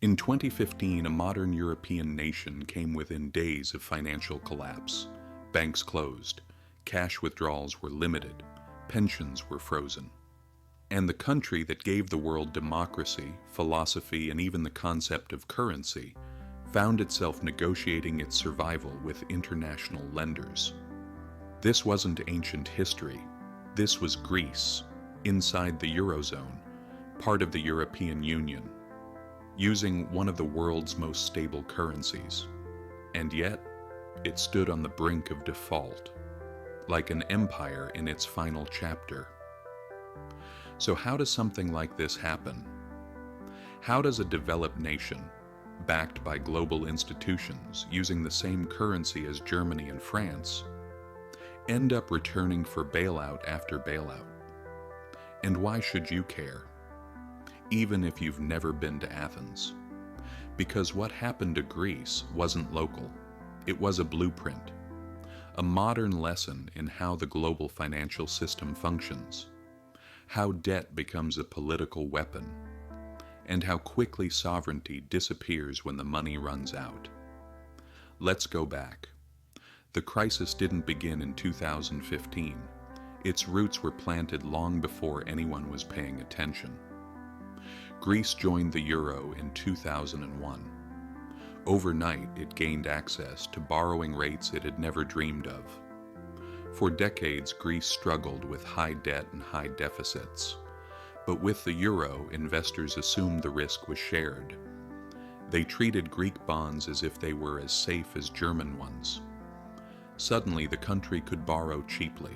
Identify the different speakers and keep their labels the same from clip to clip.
Speaker 1: In 2015, a modern European nation came within days of financial collapse. Banks closed, cash withdrawals were limited, pensions were frozen. And the country that gave the world democracy, philosophy, and even the concept of currency found itself negotiating its survival with international lenders. This wasn't ancient history. This was Greece, inside the Eurozone, part of the European Union, using one of the world's most stable currencies. And yet, it stood on the brink of default, like an empire in its final chapter. So how does something like this happen? How does a developed nation, backed by global institutions using the same currency as Germany and France, end up returning for bailout after bailout? And why should you care? Even if you've never been to Athens. Because what happened to Greece wasn't local. It was a blueprint, a modern lesson in how the global financial system functions, how debt becomes a political weapon, and how quickly sovereignty disappears when the money runs out. Let's go back. The crisis didn't begin in 2015. Its roots were planted long before anyone was paying attention. Greece joined the euro in 2001. Overnight, it gained access to borrowing rates it had never dreamed of. For decades, Greece struggled with high debt and high deficits. But with the euro, investors assumed the risk was shared. They treated Greek bonds as if they were as safe as German ones. Suddenly, the country could borrow cheaply,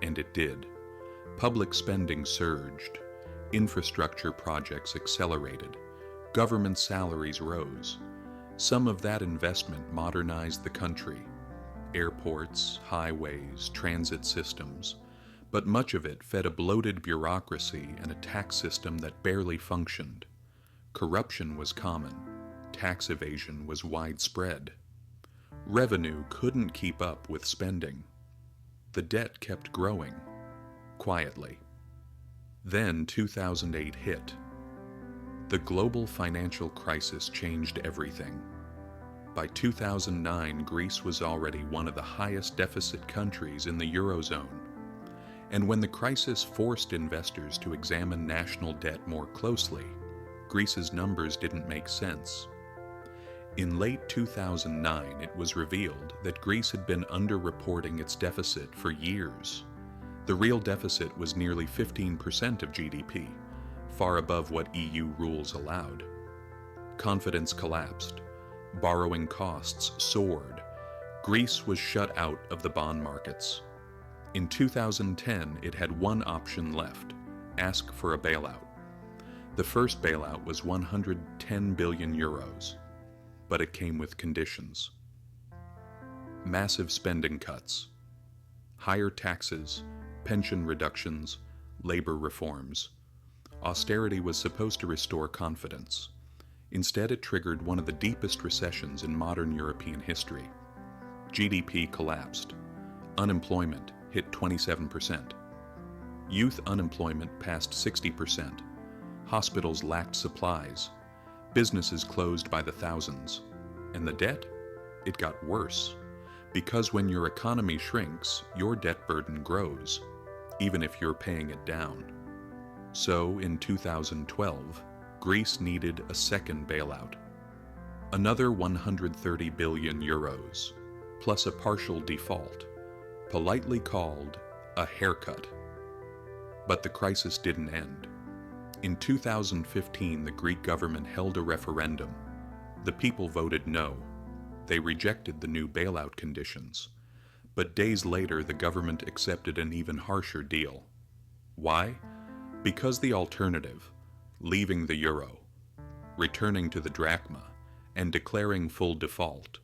Speaker 1: and it did. Public spending surged. Infrastructure projects accelerated. Government salaries rose. Some of that investment modernized the country. Airports, highways, transit systems. But much of it fed a bloated bureaucracy and a tax system that barely functioned. Corruption was common. Tax evasion was widespread. Revenue couldn't keep up with spending. The debt kept growing, quietly. Then 2008 hit. The global financial crisis changed everything. By 2009, Greece was already one of the highest deficit countries in the Eurozone. And when the crisis forced investors to examine national debt more closely, Greece's numbers didn't make sense. In late 2009, it was revealed that Greece had been underreporting its deficit for years. The real deficit was nearly 15% of GDP, far above what EU rules allowed. Confidence collapsed. Borrowing costs soared. Greece was shut out of the bond markets. In 2010, it had one option left: ask for a bailout. The first bailout was 110 billion euros, but it came with conditions. Massive spending cuts, higher taxes, pension reductions, labor reforms. Austerity was supposed to restore confidence. Instead, it triggered one of the deepest recessions in modern European history. GDP collapsed. Unemployment hit 27%. Youth unemployment passed 60%. Hospitals lacked supplies. Businesses closed by the thousands. And the debt? It got worse. Because when your economy shrinks, your debt burden grows, even if you're paying it down. So, in 2012, Greece needed a second bailout. Another 130 billion euros, plus a partial default, politely called a haircut. But the crisis didn't end. In 2015, the Greek government held a referendum. The people voted no. They rejected the new bailout conditions. But days later, the government accepted an even harsher deal. Why? Because the alternative, leaving the euro, returning to the drachma, and declaring full default,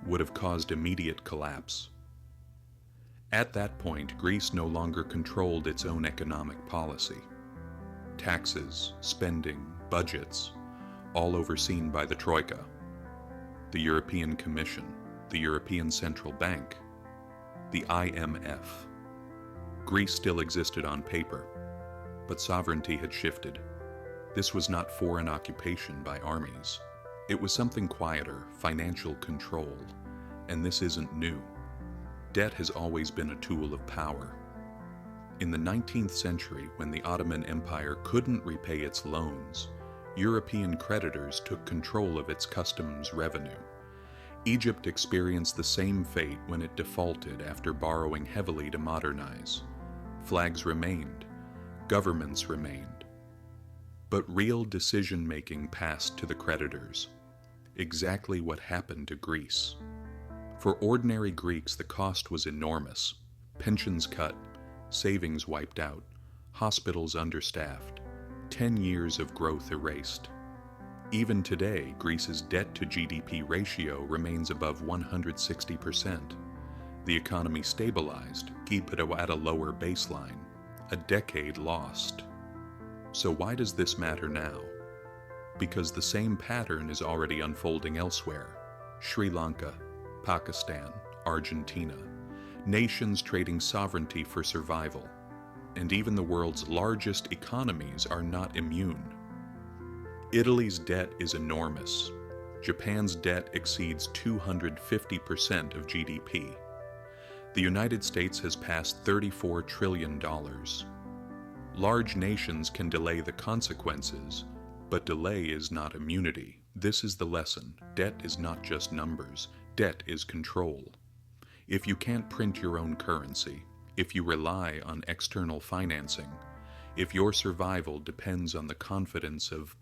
Speaker 1: would have caused immediate collapse. At that point, Greece no longer controlled its own economic policy. Taxes, spending, budgets, all overseen by the Troika, the European Commission, the European Central Bank, the IMF. Greece still existed on paper, but sovereignty had shifted. This was not foreign occupation by armies. It was something quieter, financial control. And this isn't new. Debt has always been a tool of power. In the 19th century, when the Ottoman Empire couldn't repay its loans, European creditors took control of its customs revenue. Egypt experienced the same fate when it defaulted after borrowing heavily to modernize. Flags remained, governments remained. But real decision-making passed to the creditors. Exactly what happened to Greece. For ordinary Greeks, the cost was enormous. Pensions cut, savings wiped out, hospitals understaffed, 10 years of growth erased. Even today, Greece's debt-to-GDP ratio remains above 160%. The economy stabilized, keep it at a lower baseline. A decade lost. So why does this matter now? Because the same pattern is already unfolding elsewhere. Sri Lanka, Pakistan, Argentina, nations trading sovereignty for survival. And even the world's largest economies are not immune. Italy's debt is enormous. Japan's debt exceeds 250% of GDP. The United States has passed $34 trillion. Large nations can delay the consequences, but delay is not immunity. This is the lesson. Debt is not just numbers. Debt is control. If you can't print your own currency, if you rely on external financing, if your survival depends on the confidence of